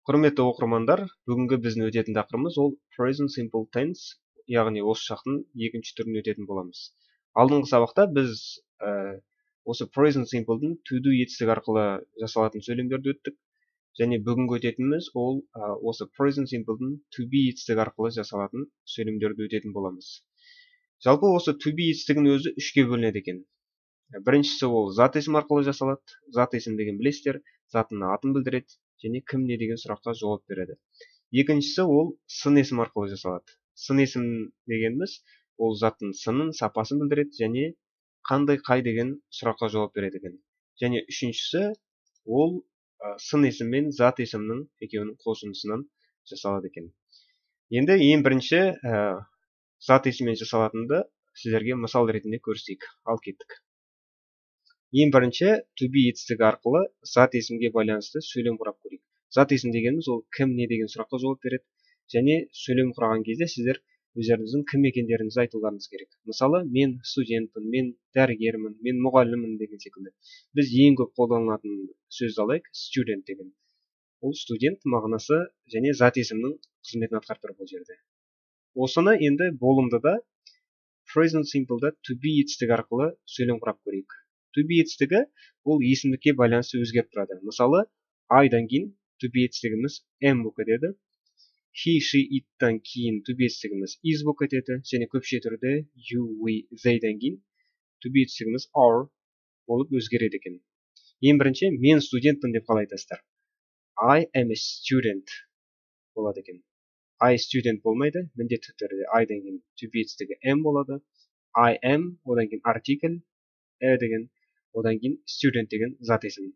Құрметті оқырмандар, бүгінгі біздің өтетін тақырыбымыз ол present simple tense, яғни осы шақтың екінші түрін өтетін боламыз. Алдыңғы сабақта біз осы present simple'дың to do етістігі арқылы жасалатын сөйлемдерді өттік, және бүгінгі өтетініміз ол осы present simple'дың to be етістігі арқылы жасалатын сөйлемдерді өтетін боламыз. Жалпы осы to be етістігін өзі үшке бөлінеді екен. Біріншісі ол зат есім арқылы жасалады. Зат есім деген білесіздер, заттың атын білдіреді және кім не деген сұраққа жауап береді. Екіншісі ол сын есім арқылы жасалады. Сын есім дегеніміз ол заттың сынын, сапасын білдіреді және қандай қай деген сұраққа жауап береді екен. Және үшіншісі ол сын есім мен зат есімнің екеуінің қосындысынан жасалады екен. Енді ең бірінші зат есіммен жасалатынды сіздерге мысал ретінде көрсетейік. Ал кеттік. Ең бірінші to be етістігі арқылы зат есімге байланысты сөйлем құрап көрейік. Зат есім дегеніміз ол кім не деген сұраққа жауап береді және сөйлем құраған кезде сіздер өздеріңіздің кім екендеріңізді айтуларыңыз керек. Мысалы, мен студентпін, мен дәрігермін, мен мұғаліммін деген секілді. Біз ең көп қолданылатын сөзді алайық, student деген. Ол студент мағынасы және зат есімнің қызметін атқарып тұр бұл жерде. Осыны енді болымдыда present simple'да to be етістігі арқылы сөйлем құрап көрейік. To be етістігі ол есімдікке байланысты өзгеріп тұрады. Мысалы, I'дан кейін to be етістігіміз am болып кетеді. He, she, it'тан кейін to be етістігіміз is болып кетеді. Және көпше түрде you, we, they'дан кейін to be етістігіміз are болып өзгереді екен. Ең бірінші, мен студентпін деп қалай айтасыздар? I am a student болады екен. I student болмайды, міндетті түрде I'дан кейін to be етістігі am болады. I am, одан кейін артикль, деген, одан кейін student деген зат есім.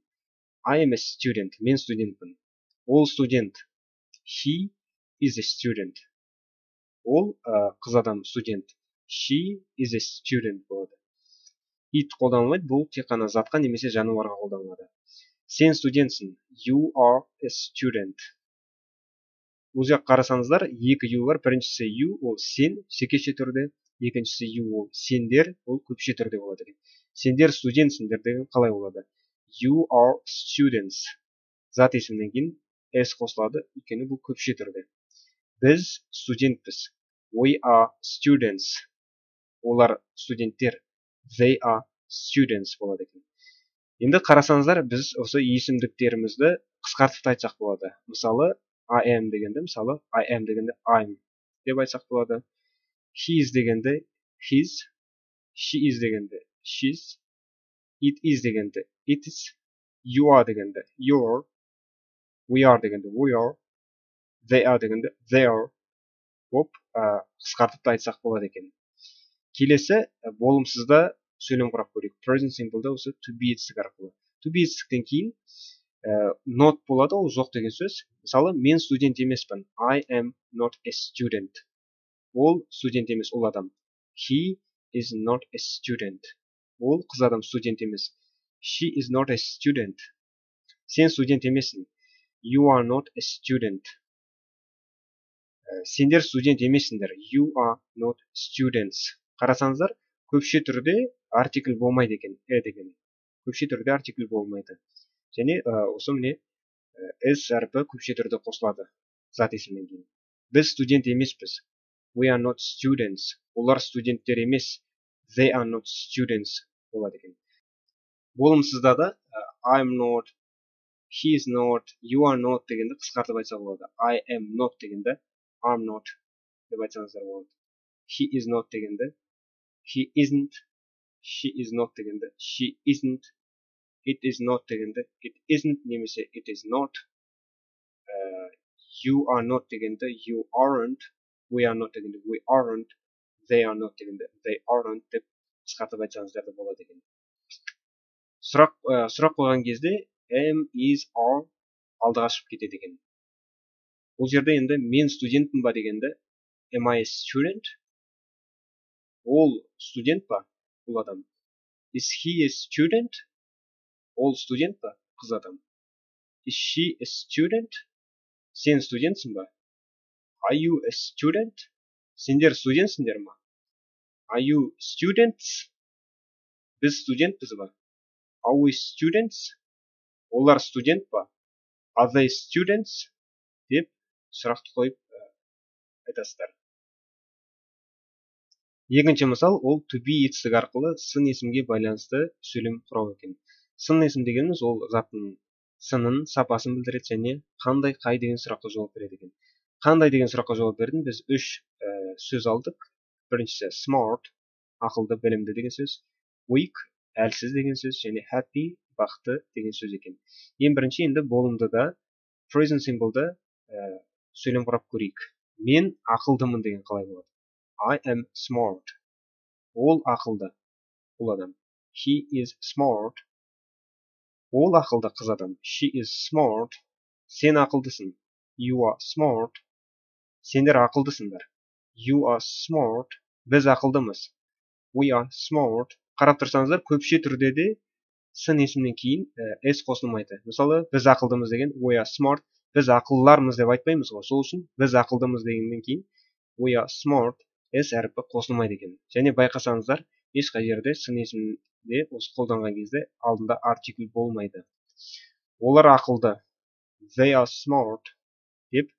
I am a student, мен студентпін. Ол студент. He is a student. Ол қыз адам студент. She is a student болады. It қолданылмайды, бұл тек қана затқа немесе жануарға қолданылады. Сен студентсің. You are a student. Бұл жаққа қарасаңыздар, екі you бар. Біріншісі you, ол сен, жекеше түрде. Екіншісі you, ол сендер, ол көпше түрде болады. Сендер студентсіңдер деген қалай болады? You are students. Зат есімнен кейін s қосылады, өйткені бұл көпше түрде. Біз студентпіз. We are students. Олар студенттер. They are students болады екен. Енді қарасаңыздар, біз осы есімдіктерімізді қысқартып айтсақ болады. Мысалы, I am дегенде, мысалы, I am дегенде I'm деп айтсақ болады. He is дегенде his, she is дегенде she's, it is дегенде it is, you are дегенде you're, we are дегенде we are, they are дегенде they are болып қысқартып айтсақ болады екен. Келесі болымсызда сөйлем құрап көрейік. Present simple'да осы to be етістігі арқылы. To be етістіктен кейін not болады, ол жоқ деген сөз. Мысалы, мен студент емеспін. I am not a student. Ол студент емес, ол адам. He is not a student. Ол қыз адам студент емес. She is not a student. Сен студент емессің. You are not a student. Сендер студент емессіңдер. You are not students. Қарасаңыздар, көпше түрде артикль болмайды екен, деген. Көпше түрде артикль болмайды. Және осы міне s әрпі көпше түрде қосылады зат есімнен кейін. Біз студент емеспіз. We are not students. Олар студенттер емес. They are not students болады екен. Болымсызда да I'm not, he is not, you are not дегенді қысқартып айтса болады. I am not дегенді I'm not деп айтсаңыздар болады. He is not дегенді he isn't, she is not дегенді she isn't, it is not дегенді it isn't немесе it is not, you are not дегенді you aren't, we are not дегенде we aren't, they are not дегенде they aren't деп қысқартып айтсаңыздар да болады екен. Сұрақ қойған кезде am, is, are алдыға шығып кетеді екен. Бұл жерде енді мен студентпін ба дегенде am I a student? Ол студент па? Бұл адам. Is he a student? Ол студент па? Қыз адам. Is she a student? Сен студентсің ба? Are you a student? Сендер студентсіңдер ма? Are you students? Біз студентпіз ба? Are we students? Олар студент па? Are they students? сұрақты қойып айтасыздар. Екінші мысал ол to be етістігі арқылы сын есімге байланысты сөйлем құрау екен. Сын есім дегеніміз ол заттың сынын, сапасын білдіреді және қай деген сұраққа жауап береді екен. Қандай деген сұраққа жауап бердім? Біз үш сөз алдық. Біріншісі smart, ақылды, білімді деген сөз, weak, әлсіз деген сөз және happy, бақытты деген сөз екен. Ең бірінші енді болымдыда present simple'да сөйлем құрап көрейік. Мен ақылдымын деген қалай болады? I am smart. Ол ақылды, ол адам. He is smart. Ол ақылды, қыз адам. She is smart. Сен ақылдысың. You are smart. Сендер ақылдысыңдар. You are smart. Біз ақылдымыз. We are smart. Қарап тұрсаңыздар, көпше түрде де сын есімнен кейін s қосылмайды. Мысалы, біз ақылдымыз деген we are smart. Біз ақыллармыз деп айтпаймыз ғой. Сол үшін біз ақылдымыз дегеннен кейін we are smart s әріпі қосылмайды екен. Және байқасаңыздар, ешқай жерде сын есімде осы қолданған кезде алдында артикль болмайды. Олар ақылды. They are smart деп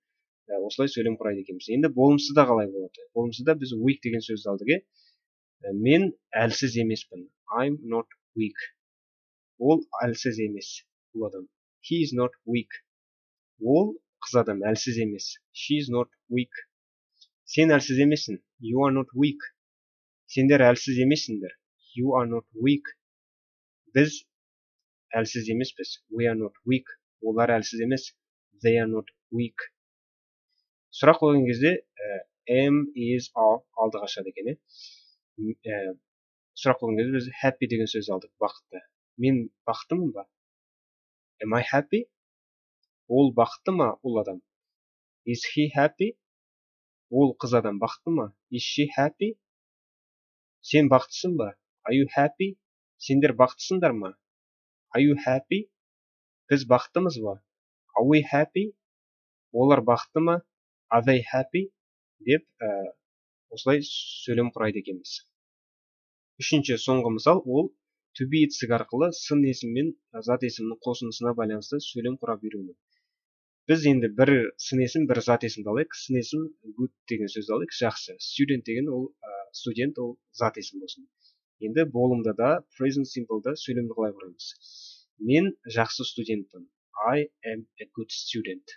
осылай сөйлем құрайды екенбіз. Енді болымсызда қалай болады? Болымсызда біз weak деген сөзді алдық. Мен әлсіз емеспін. I'm not weak. Ол әлсіз емес. Бұл адам. He is not weak. Ол қыз адам әлсіз емес. She is not weak. Сен әлсіз емессің. You are not weak. Сендер әлсіз емессіңдер. You are not weak. Біз әлсіз емеспіз. We are not weak. Олар әлсіз емес. They are not weak. Сұрақ қойған кезде am, is, are алдыға шығады екен. Сұрақ қойған кезде біз happy деген сөз алдық. Бақытты. Мен бақыттымын ба? Am I happy? Ол бақытты ма? Ол адам. Is he happy? Ол қыз адам бақытты ма? Is she happy? Сен бақыттысың ба? Are you happy? Сендер бақыттысыңдар ма? Are you happy? Біз бақыттымыз ба? Are we happy? Олар бақытты ма? Are they happy? Деп осылай сөйлем құрайды екенбіз. Үшінші, соңғы мысал ол to be етістігі арқылы сын есім мен зат есімнің қосындысына байланысты сөйлем құрап үйрену. Біз енді бір сын есім, бір зат есімді алайық. Сын есім good деген сөзді алайық, жақсы. Student деген ол студент, ол зат есім болсын. Енді болымдада present simple'да сөйлемді қалай құрамыз? Мен жақсы студентпін. I am a good student.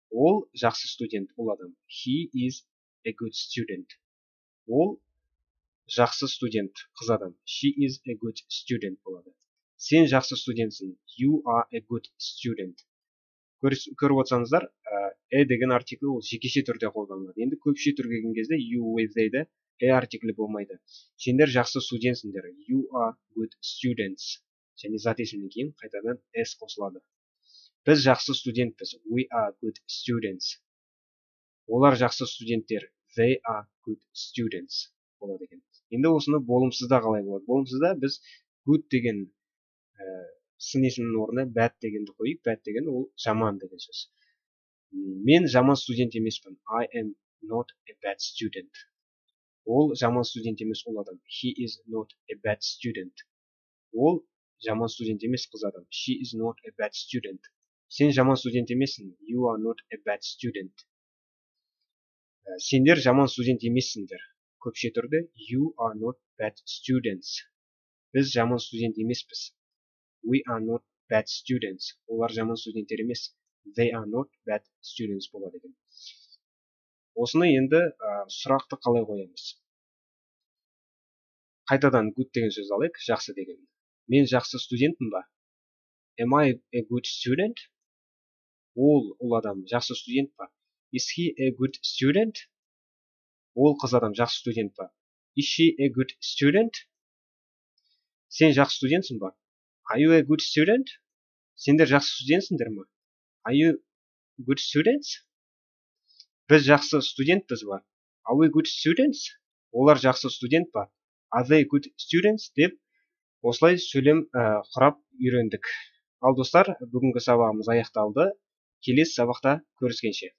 Ол жақсы студент, ол адам. He is a good student. Ол жақсы студент, қыз адам. She is a good student болады. Сен жақсы студентсің. You are a good student. Көріп отырсаңыздар, деген артикль ол жекеше түрде қолданылады. Енді көпше түрге келген кезде you with they'де артиклі болмайды. Сендер жақсы студентсіңдер. You are good students. Және зат есімнен кейін қайтадан s қосылады. Біз жақсы студентпіз. We are good students. Олар жақсы студенттер. They are good students болады екен. Енді осыны болымсызда қалай болады? Болымсызда біз good деген сын есімнің орнына bad дегенді қойып, bad деген ол жаман деген сөз. Мен жаман студент емеспін. I am not a bad student. Ол жаман студент емес, ол адам. He is not a bad student. Ол жаман студент емес, қыз адам. She is not a bad student. Сен жаман студент емессің. You are not a bad student. Сендер жаман студент емессіңдер. Көпше түрде you are not bad students. Біз жаман студент емеспіз. We are not bad students. Олар жаман студенттер емес. They are not bad students болады екен. Осыны енді сұрақты қалай қоямыз? Қайтадан good деген сөз алайық, жақсы деген. Мен жақсы студентпін ба? Am I a good student? Ол адам жақсы студент па? Is he a good student? Ол қыз адам жақсы студент па? Is she a good student? Сен жақсы студентсің ба? Are you a good student? Сендер жақсы студентсіңдер ме? Are you good students? Біз жақсы студентпіз ба? Are we good students? Олар жақсы студент па? Are they good students? Деп осылай сөйлем құрап үйрендік. Ал достар, бүгінгі сабағымыз аяқталды. Келесі сабақта көріскенше.